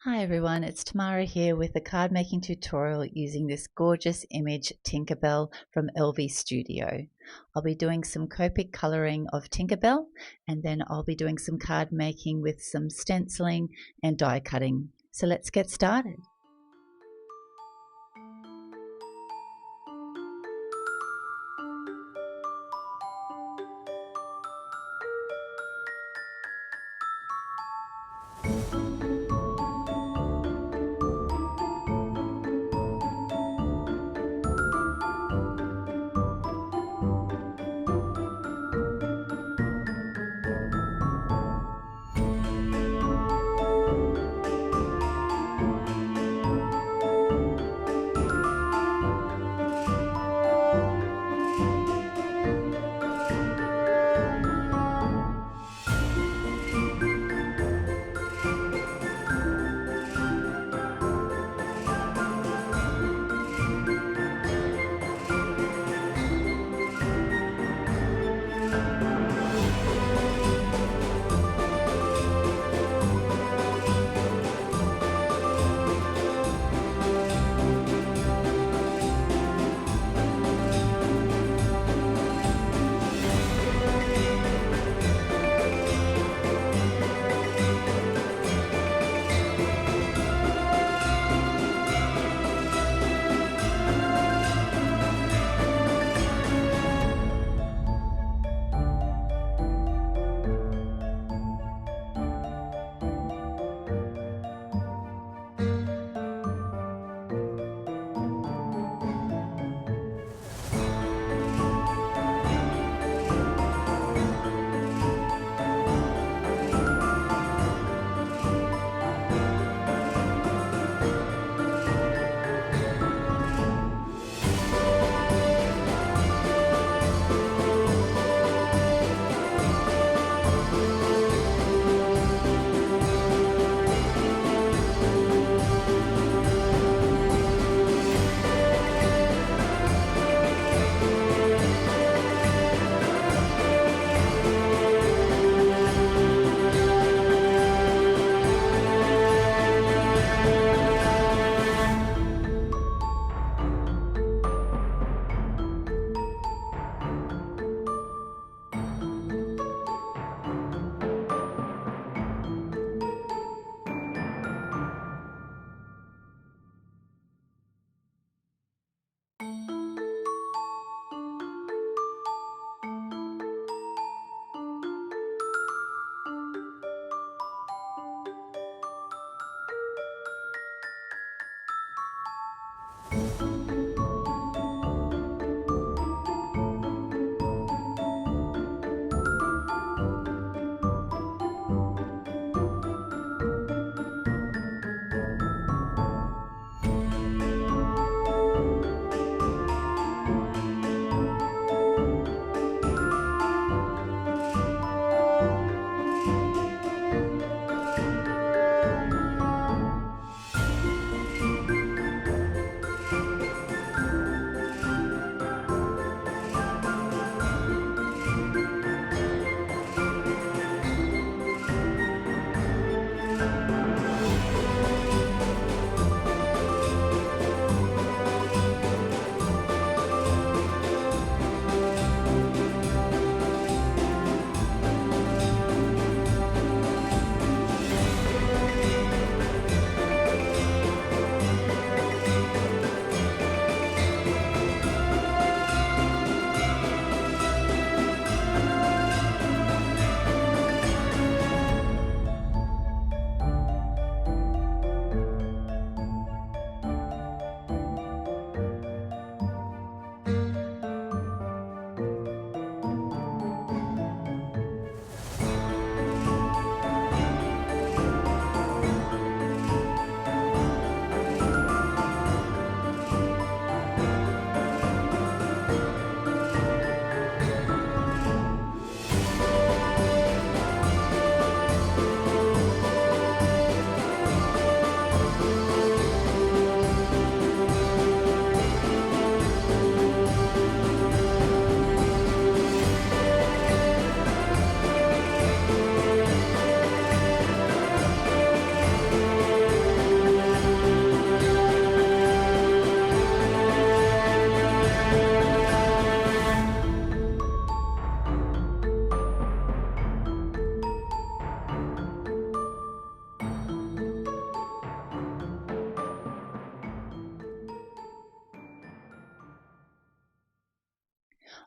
Hi everyone, it's Tamara here with a card making tutorial using this gorgeous image Tinkerbell from Elvi Studio. I'll be doing some Copic colouring of Tinkerbell, and then I'll be doing some card making with some stenciling and die cutting. So let's get started.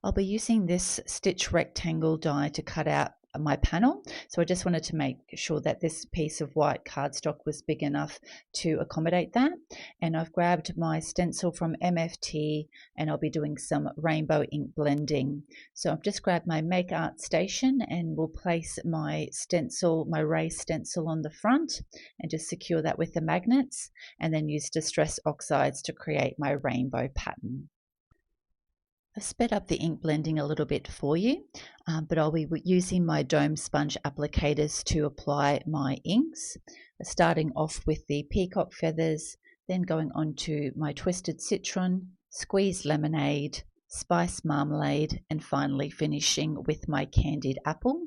I'll be using this stitch rectangle die to cut out my panel, so I just wanted to make sure that this piece of white cardstock was big enough to accommodate that. And I've grabbed my stencil from MFT, and I'll be doing some rainbow ink blending. So I've just grabbed my Make Art station and will place my stencil, my raised stencil, on the front and just secure that with the magnets, and then use Distress Oxides to create my rainbow pattern. I've sped up the ink blending a little bit for you, but I'll be using my dome sponge applicators to apply my inks, starting off with the Peacock feathers, then going on to my twisted Citron, squeezed lemonade, spiced marmalade, and finally finishing with my candied apple.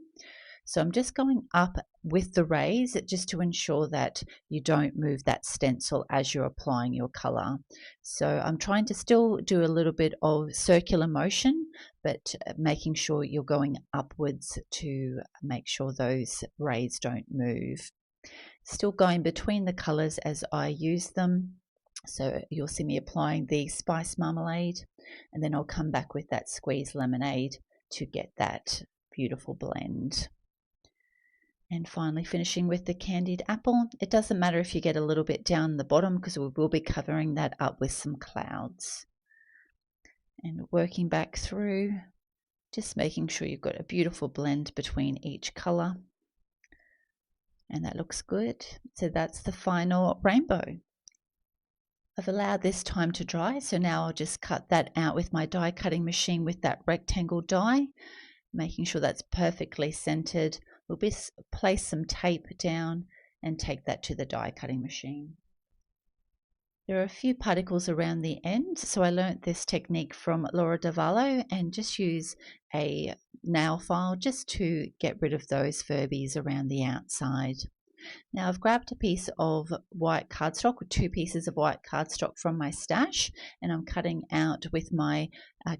So I'm just going up with the raise just to ensure that you don't move that stencil as you're applying your color. So I'm trying to still do a little bit of circular motion, but making sure you're going upwards to make sure those rays don't move. Still going between the colors as I use them. So you'll see me applying the spice marmalade, and then I'll come back with that squeezed lemonade to get that beautiful blend. And finally finishing with the candied apple. It doesn't matter if you get a little bit down the bottom because we will be covering that up with some clouds. And working back through, just making sure you've got a beautiful blend between each color. And that looks good. So that's the final rainbow. I've allowed this time to dry, so now I'll just cut that out with my die cutting machine with that rectangle die, making sure that's perfectly centered. We'll place some tape down and take that to the die cutting machine. There are a few particles around the end, so I learnt this technique from Laura Davallo and just use a nail file just to get rid of those Furbies around the outside. Now I've grabbed a piece of white cardstock, or 2 pieces of white cardstock from my stash, and I'm cutting out with my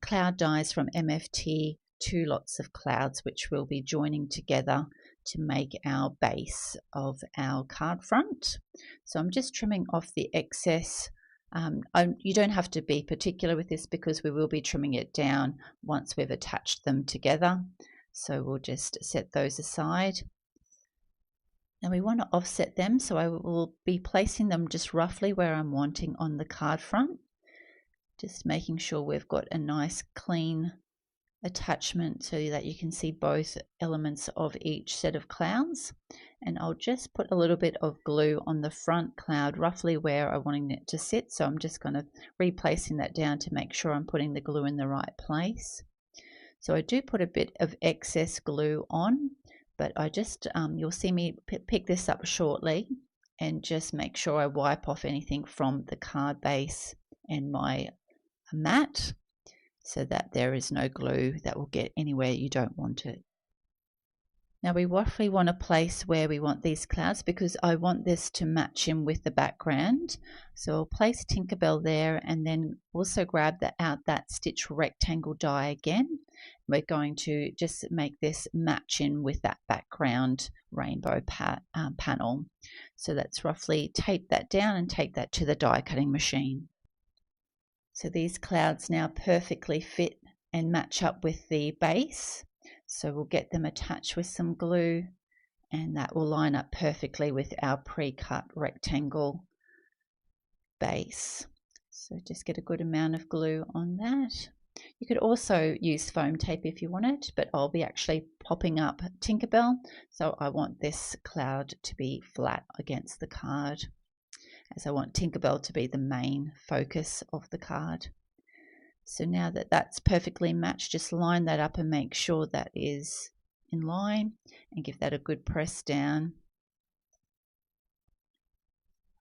cloud dies from MFT 2 lots of clouds, which we'll be joining together to make our base of our card front. So I'm just trimming off the excess. You don't have to be particular with this because we will be trimming it down once we've attached them together. So we'll just set those aside. Now we want to offset them, so I will be placing them just roughly where I'm wanting on the card front. Just making sure we've got a nice clean attachment so that you can see both elements of each set of clouds. And I'll just put a little bit of glue on the front cloud roughly where I want it to sit, so I'm just kind of replacing that down to make sure I'm putting the glue in the right place. So I do put a bit of excess glue on, but I just you'll see me pick this up shortly and just make sure I wipe off anything from the card base and my mat, so that there is no glue that will get anywhere you don't want it. Now we roughly want to place where we want these clouds because I want this to match in with the background. So I'll place Tinkerbell there and then also grab out that stitch rectangle die again. We're going to just make this match in with that background rainbow panel. So that's roughly tape that down and take that to the die cutting machine. So these clouds now perfectly fit and match up with the base. So we'll get them attached with some glue, and that will line up perfectly with our pre-cut rectangle base. So just get a good amount of glue on that. You could also use foam tape if you wanted, but I'll be actually popping up Tinkerbell. So I want this cloud to be flat against the card, as I want Tinkerbell to be the main focus of the card. So now that that's perfectly matched, just line that up and make sure that is in line and give that a good press down.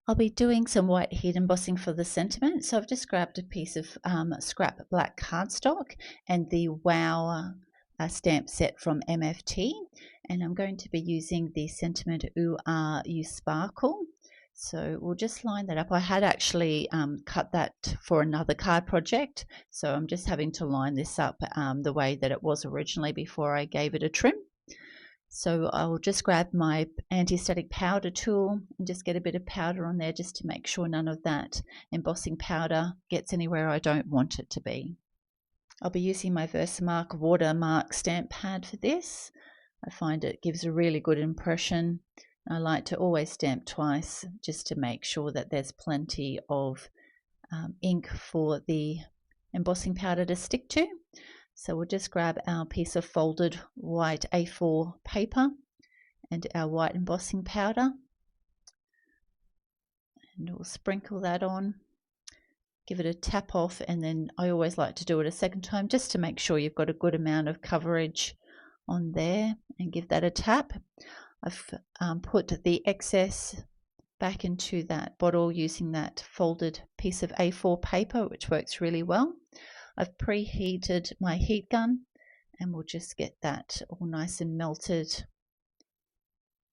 I'll be doing some white heat embossing for the sentiment, so I've just grabbed a piece of scrap black cardstock and the Wow stamp set from MFT, and I'm going to be using the sentiment Ooh Ah You Sparkle. So we'll just line that up. I had actually cut that for another card project, so I'm just having to line this up the way that it was originally before I gave it a trim. So I'll just grab my anti-static powder tool and just get a bit of powder on there just to make sure none of that embossing powder gets anywhere I don't want it to be. I'll be using my Versamark Watermark stamp pad for this. I find it gives a really good impression. I like to always stamp twice just to make sure that there's plenty of ink for the embossing powder to stick to. So we'll just grab our piece of folded white A4 paper and our white embossing powder, and we'll sprinkle that on. Give it a tap off, and then I always like to do it a second time just to make sure you've got a good amount of coverage on there, and give that a tap. I've put the excess back into that bottle using that folded piece of A4 paper, which works really well. I've preheated my heat gun, and we'll just get that all nice and melted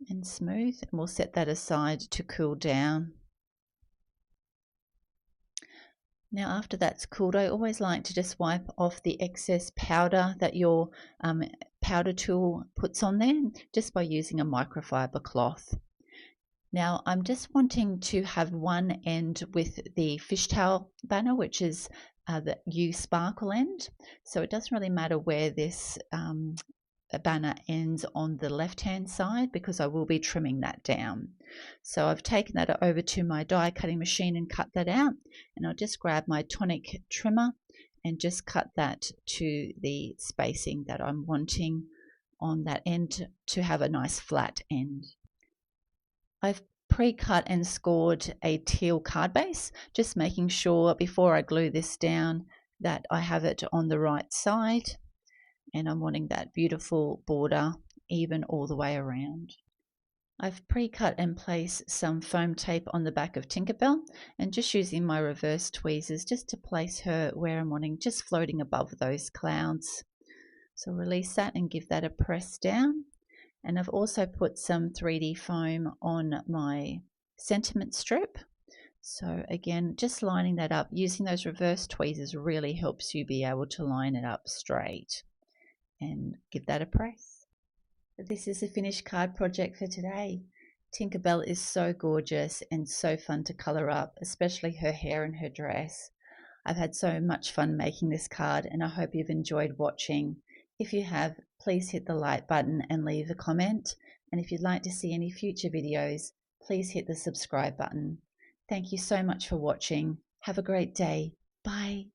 and smooth, and we'll set that aside to cool down. Now after that's cooled, I always like to just wipe off the excess powder that your powder tool puts on there, just by using a microfiber cloth. Now I'm just wanting to have one end with the Fishtail banner, which is the U sparkle end. So it doesn't really matter where this banner ends on the left hand side, because I will be trimming that down. So I've taken that over to my die cutting machine and cut that out, and I'll just grab my Tonic trimmer and just cut that to the spacing that I'm wanting on that end to have a nice flat end. I've pre-cut and scored a teal card base, just making sure before I glue this down that I have it on the right side, and I'm wanting that beautiful border even all the way around. I've pre-cut and placed some foam tape on the back of Tinkerbell, and just using my reverse tweezers just to place her where I'm wanting, just floating above those clouds. So release that and give that a press down. And I've also put some 3D foam on my sentiment strip. So again, just lining that up, using those reverse tweezers really helps you be able to line it up straight, and give that a press. This is the finished card project for today. Tinkerbell is so gorgeous and so fun to colour up, especially her hair and her dress. I've had so much fun making this card, and I hope you've enjoyed watching. If you have, please hit the like button and leave a comment. And if you'd like to see any future videos, please hit the subscribe button. Thank you so much for watching. Have a great day. Bye.